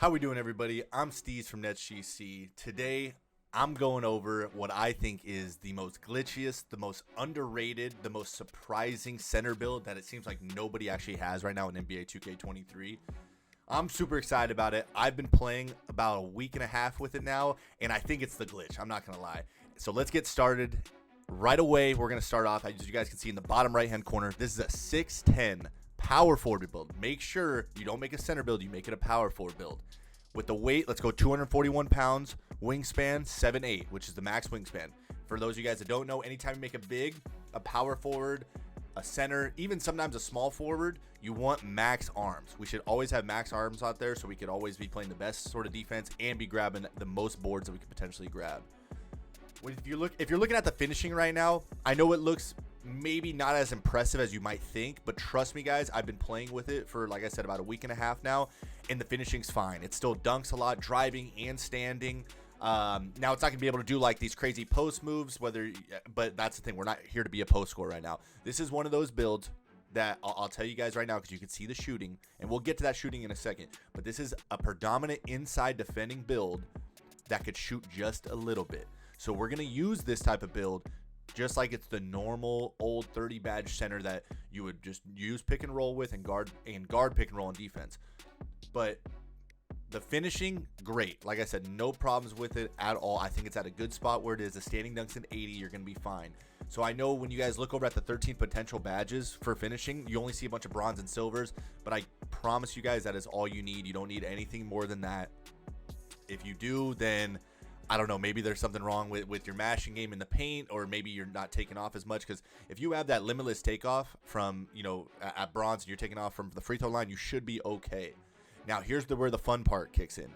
How we doing, everybody? I'm Steez from NetsGC. Today, I'm going over what I think is the most glitchiest, the most underrated, the most surprising center build that it seems like nobody actually has right now in NBA 2K23. I'm super excited about it. I've been playing about a week and a half with it now, and I think it's the glitch. I'm not going to lie. So let's get started. Right away, we're going to start off, as you guys can see in the bottom right-hand corner, this is a 6'10 power forward build. Make sure you don't make a center build, you make it a power forward build. With the weight, let's go 241 pounds, wingspan 7'8", which is the max wingspan. For those of you guys that don't know, anytime you make a big, a power forward, a center, even sometimes a small forward, you want max arms. We should always have max arms out there so we could always be playing the best sort of defense and be grabbing the most boards that we could potentially grab. If you're looking at the finishing right now, I know it looks maybe not as impressive as you might think, but trust me, guys, I've been playing with it for, like I said, about a week and a half now, and the finishing's fine. It still dunks a lot, driving and standing. Now it's not gonna be able to do like these crazy post moves, but that's the thing. We're not here to be a post scorer right now. This is one of those builds that I'll tell you guys right now, because you can see the shooting, and we'll get to that shooting in a second. But this is a predominant inside defending build that could shoot just a little bit. So we're gonna use this type of build just like it's the normal old 30 badge center that you would just use pick and roll with and guard pick and roll on defense. But the finishing, great. Like I said, no problems with it at all. I think it's at a good spot where it is. The standing dunks in 80, you're going to be fine. So I know when you guys look over at the 13 potential badges for finishing, you only see a bunch of bronze and silvers, but I promise you guys that is all you need. You don't need anything more than that. If you do, then I don't know, maybe there's something wrong with your mashing game in the paint, or maybe you're not taking off as much, because if you have that limitless takeoff from, at bronze and you're taking off from the free throw line, you should be okay. Now, here's where the fun part kicks in.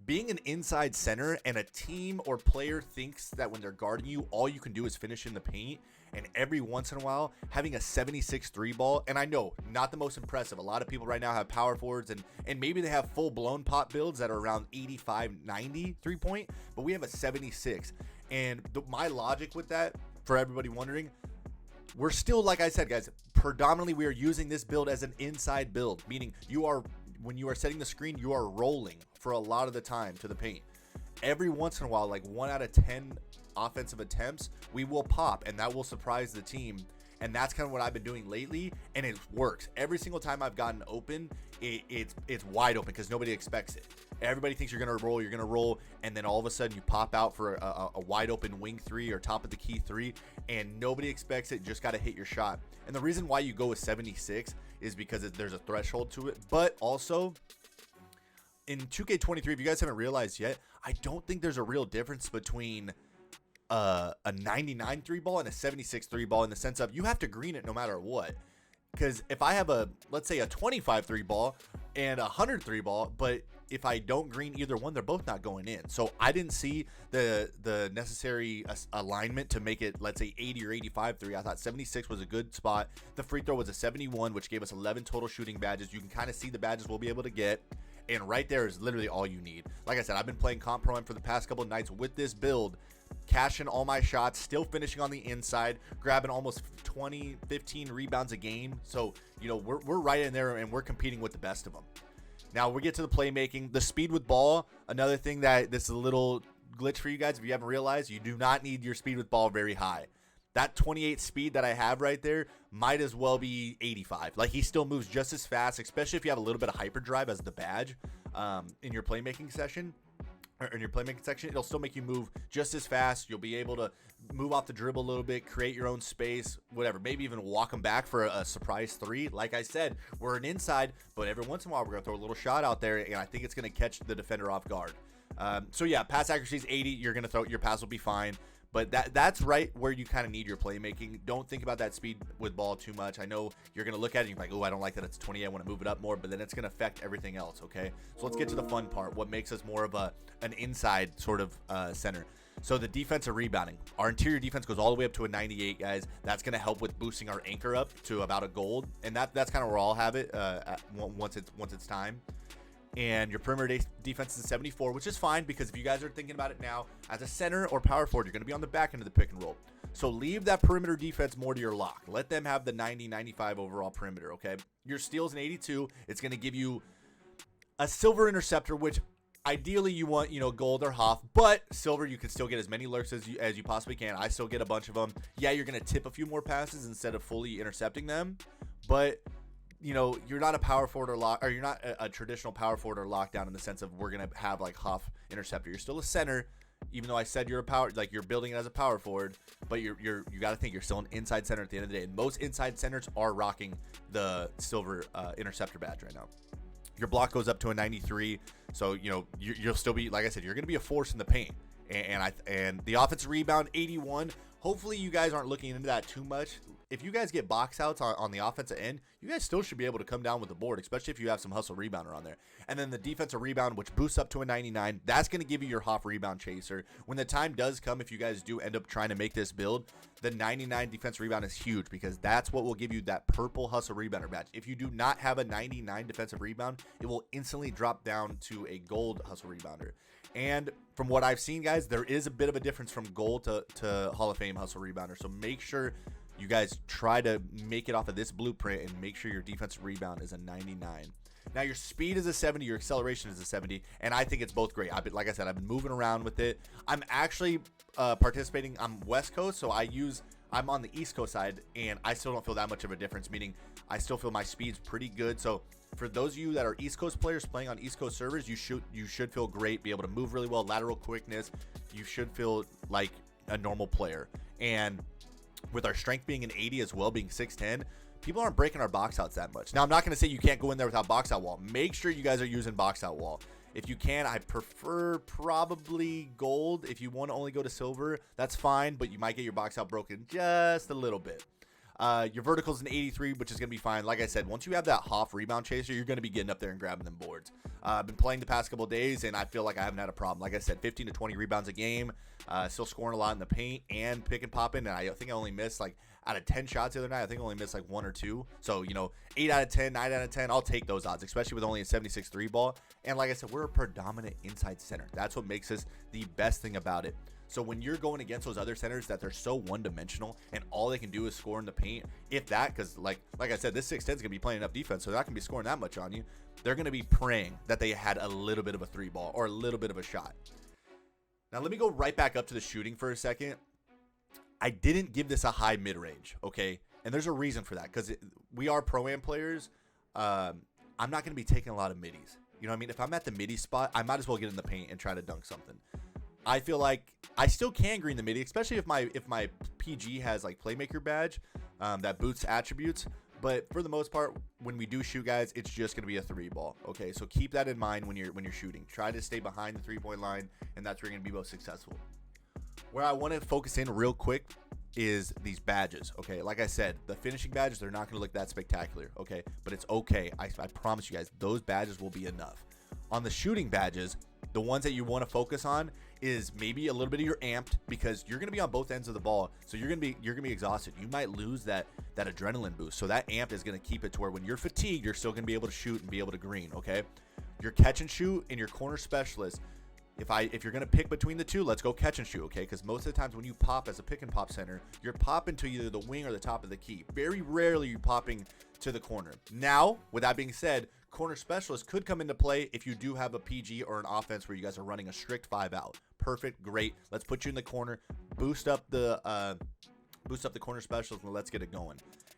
Being an inside center and a team or player thinks that when they're guarding you, all you can do is finish in the paint, and every once in a while, having a 76 3 ball, and I know, not the most impressive. A lot of people right now have power forwards, and maybe they have full-blown pop builds that are around 85, 90 3-point, but we have a 76. And my logic with that, for everybody wondering, we're still, like I said, guys, predominantly we are using this build as an inside build, meaning when you are setting the screen, you are rolling for a lot of the time to the paint. Every once in a while, like 1 out of 10 offensive attempts, we will pop, and that will surprise the team. And that's kind of what I've been doing lately, and it works. Every single time I've gotten open, it's wide open because nobody expects it. Everybody thinks you're gonna roll, and then all of a sudden you pop out for a wide open wing 3 or top of the key 3, and nobody expects it. Just got to hit your shot. And the reason why you go with 76 is because there's a threshold to it, but also in 2K23, if you guys haven't realized yet, I don't think there's a real difference between a 99 3 ball and a 76 3 ball, in the sense of you have to green it no matter what. Because if I have let's say a 25 3 ball and a 100 3 ball, but if I don't green either one, they're both not going in. So I didn't see the necessary alignment to make it, let's say, 80 or 85 3. I thought 76 was a good spot. The free throw was a 71, which gave us 11 total shooting badges. You can kind of see the badges we'll be able to get. And right there is literally all you need. Like I said, I've been playing Comp Pro for the past couple of nights with this build, cashing all my shots, still finishing on the inside, grabbing almost 20, 15 rebounds a game. So, we're right in there, and we're competing with the best of them. Now, we get to the playmaking. The speed with ball, another thing that this is a little glitch for you guys. If you haven't realized, you do not need your speed with ball very high. That 28 speed that I have right there might as well be 85. Like, he still moves just as fast, especially if you have a little bit of hyperdrive as the badge in your playmaking session. Or in your playmaking section, it'll still make you move just as fast. You'll be able to move off the dribble a little bit, create your own space, whatever. Maybe even walk them back for a surprise 3. Like I said, we're an inside, but every once in a while we're going to throw a little shot out there, and I think it's going to catch the defender off guard. So yeah, pass accuracy is 80. You're going to throw, your pass will be fine. But that's right where you kind of need your playmaking. Don't think about that speed with ball too much. I know you're going to look at it and you're like, oh, I don't like that it's 20. I want to move it up more. But then it's going to affect everything else, okay? So let's get to the fun part. What makes us more of an inside sort of center. So the defensive rebounding. Our interior defense goes all the way up to a 98, guys. That's going to help with boosting our anchor up to about a gold. And that's kind of where I'll have it once it's time. And your perimeter defense is 74, which is fine, because if you guys are thinking about it now, as a center or power forward, you're going to be on the back end of the pick and roll. So leave that perimeter defense more to your lock. Let them have the 90, 95 overall perimeter, okay? Your steals an 82. It's going to give you a silver interceptor, which ideally you want, gold or Hoff, but silver, you can still get as many lurks as you possibly can. I still get a bunch of them. Yeah, you're going to tip a few more passes instead of fully intercepting them, but you're not a power forward or you're not a traditional power forward or lockdown in the sense of we're going to have like Hoff interceptor. You're still a center, even though I said you're a power, like you're building it as a power forward, but you got to think you're still an inside center at the end of the day. And most inside centers are rocking the silver interceptor badge right now. Your block goes up to a 93, so you'll still be, like I said, you're going to be a force in the paint. And the offensive rebound 81. Hopefully you guys aren't looking into that too much. If you guys get box outs on the offensive end, you guys still should be able to come down with the board, especially if you have some hustle rebounder on there. And then the defensive rebound, which boosts up to a 99, that's going to give you your Hoff rebound chaser. When the time does come, if you guys do end up trying to make this build, the 99 defensive rebound is huge because that's what will give you that purple hustle rebounder badge. If you do not have a 99 defensive rebound, it will instantly drop down to a gold hustle rebounder. And from what I've seen, guys, there is a bit of a difference from gold to Hall of Fame hustle rebounder. So make sure you guys try to make it off of this blueprint and make sure your defensive rebound is a 99. Now, your speed is a 70, your acceleration is a 70, and I think it's both great. Like I said, I've been moving around with it. I'm actually participating. I'm West Coast, so I'm on the East Coast side, and I still don't feel that much of a difference, meaning I still feel my speed's pretty good. So for those of you that are East Coast players playing on East Coast servers, you should feel great, be able to move really well, lateral quickness. You should feel like a normal player. And with our strength being an 80 as well, being 6'10", people aren't breaking our box outs that much. Now, I'm not going to say you can't go in there without box out wall. Make sure you guys are using box out wall. If you can, I prefer probably gold. If you want to only go to silver, that's fine, but you might get your box out broken just a little bit. Your vertical is an 83, which is going to be fine. Like I said, once you have that Hoff rebound chaser, you're going to be getting up there and grabbing them boards. I've been playing the past couple of days, and I feel like I haven't had a problem. Like I said, 15 to 20 rebounds a game, still scoring a lot in the paint and pick and popping. And I think I only missed, like, out of 10 shots the other night, I think I only missed, like, 1 or 2. So, 8 out of 10, 9 out of 10, I'll take those odds, especially with only a 76 3 ball. And like I said, we're a predominant inside center. That's what makes us the best thing about it. So when you're going against those other centers that they're so one-dimensional and all they can do is score in the paint, if that, because like I said, this 6'10 is going to be playing enough defense, so they're not going to be scoring that much on you. They're going to be praying that they had a little bit of a 3 ball or a little bit of a shot. Now let me go right back up to the shooting for a second. I didn't give this a high mid-range, okay? And there's a reason for that, because we are Pro-Am players. I'm not going to be taking a lot of middies. You know what I mean? If I'm at the midi spot, I might as well get in the paint and try to dunk something. I feel like I still can green the midi, especially if my PG has like playmaker badge that boosts attributes. But for the most part, when we do shoot, guys, it's just going to be a 3 ball. Okay, so keep that in mind when you're shooting. Try to stay behind the 3-point line, and that's where you're going to be most successful. Where I want to focus in real quick is these badges. Okay, like I said, the finishing badges, they're not going to look that spectacular. Okay, but it's okay. I promise you guys, those badges will be enough. On the shooting badges, the ones that you want to focus on is maybe a little bit of your amped, because you're going to be on both ends of the ball, so you're going to be exhausted. You might lose that adrenaline boost. So that amp is going to keep it to where when you're fatigued, you're still going to be able to shoot and be able to green. Okay, your catch and shoot and your corner specialist. If you're going to pick between the two, let's go catch and shoot, okay? Because most of the times when you pop as a pick and pop center, you're popping to either the wing or the top of the key. Very rarely are you popping to the corner. Now, with that being said, corner specialist could come into play if you do have a PG or an offense where you guys are running a strict 5 out. Perfect, great. Let's put you in the corner, boost up the corner specialist, and let's get it going.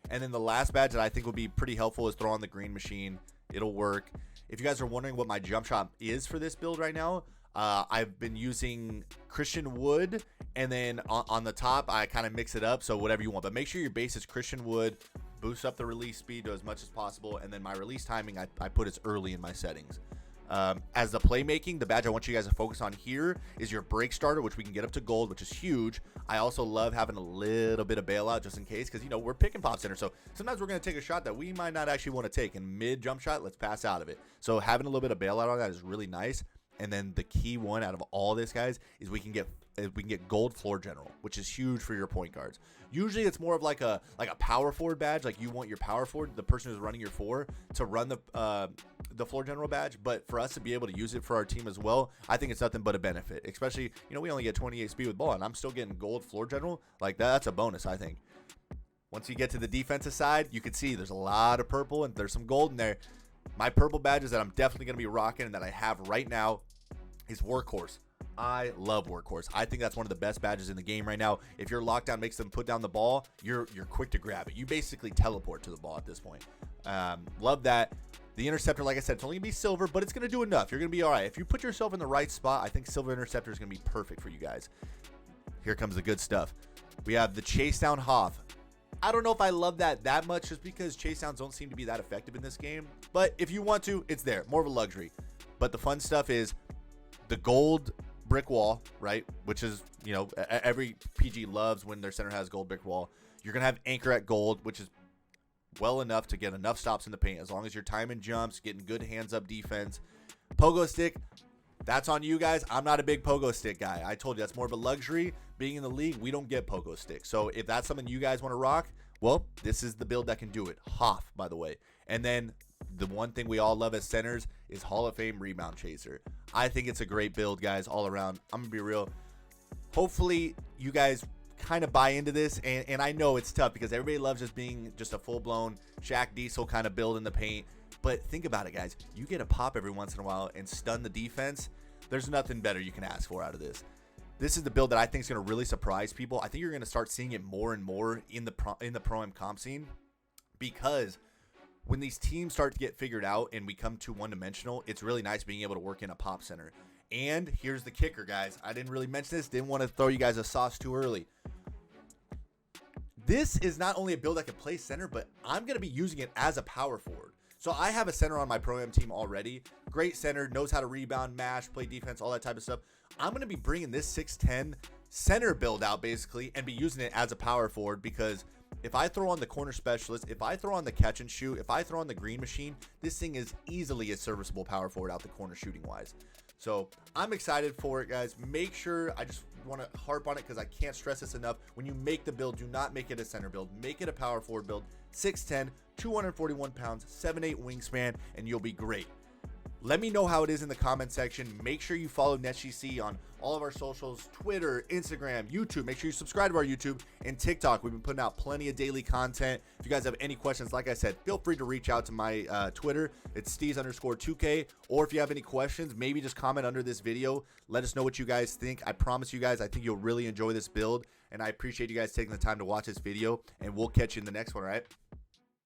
And then the last badge that I think would be pretty helpful is throw on the green machine. It'll work. If you guys are wondering what my jump shot is for this build right now, I've been using Christian Wood, and then on the top, I kind of mix it up, so whatever you want. But make sure your base is Christian Wood, boost up the release speed to as much as possible, and then my release timing, I put as early in my settings. As the playmaking, the badge I want you guys to focus on here is your break starter, which we can get up to gold, which is huge. I also love having a little bit of bailout just in case, because, we're pick and pop center, so sometimes we're going to take a shot that we might not actually want to take, and mid jump shot, let's pass out of it. So having a little bit of bailout on that is really nice. And then the key one out of all this, guys, is we can get gold floor general, which is huge for your point guards. Usually it's more of like a power forward badge, like you want your power forward, the person who's running your 4, to run the floor general badge. But for us to be able to use it for our team as well, I think it's nothing but a benefit. Especially, we only get 28 speed with ball, and I'm still getting gold floor general. Like that's a bonus, I think. Once you get to the defensive side, you can see there's a lot of purple and there's some gold in there. My purple badges that I'm definitely going to be rocking and that I have right now is Workhorse. I love Workhorse. I think that's one of the best badges in the game right now. If your lockdown makes them put down the ball, you're quick to grab it. You basically teleport to the ball at this point. Love that. The interceptor, like I said, it's only going to be silver, but it's going to do enough. You're going to be all right. If you put yourself in the right spot, I think silver interceptor is going to be perfect for you guys. Here comes the good stuff. We have the chase down Hoff. I don't know if I love that much just because chase downs don't seem to be that effective in this game. But if you want to, it's there. More of a luxury. But the fun stuff is the gold brick wall, right? Which is, you know, every PG loves when their center has gold brick wall. You're going to have anchor at gold, which is well enough to get enough stops in the paint as long as you're timing jumps, getting good hands up defense. Pogo stick, that's on you guys. I'm not a big pogo stick guy. I told you that's more of a luxury. Being in the league, we don't get pogo sticks. So if that's something you guys want to rock, well, this is the build that can do it. Hoff, by the way. And then the one thing we all love as centers is Hall of Fame rebound chaser. I think it's a great build, guys, all around. I'm going to be real. Hopefully you guys kind of buy into this, and I know it's tough because everybody loves just being just a full-blown Shaq Diesel kind of build in the paint. But think about it, guys. You get a pop every once in a while and stun the defense. There's nothing better you can ask for out of this. This is the build that I think is going to really surprise people. I think you're going to start seeing it more and more in the Pro-Am comp scene, because when these teams start to get figured out and we come to one-dimensional, it's really nice being able to work in a pop center. And here's the kicker, guys. I didn't really mention this. Didn't want to throw you guys a sauce too early. This is not only a build that can play center, but I'm going to be using it as a power forward. So I have a center on my Pro-Am team already. Great center, knows how to rebound, mash, play defense, all that type of stuff. I'm going to be bringing this 6'10 center build out basically and be using it as a power forward, because if I throw on the corner specialist, if I throw on the catch and shoot, if I throw on the green machine, this thing is easily a serviceable power forward out the corner shooting wise. So I'm excited for it, guys. Make sure, I just want to harp on it because I can't stress this enough. When you make the build, do not make it a center build. Make it a power forward build. 6'10", 241 pounds, 7'8" wingspan, and you'll be great. Let me know how it is in the comment section. Make sure you follow NetsGC on all of our socials, Twitter, Instagram, YouTube. Make sure you subscribe to our YouTube and TikTok. We've been putting out plenty of daily content. If you guys have any questions, like I said, feel free to reach out to my Twitter. It's Steez_2K. Or if you have any questions, maybe just comment under this video. Let us know what you guys think. I promise you guys, I think you'll really enjoy this build. And I appreciate you guys taking the time to watch this video. And we'll catch you in the next one, all right?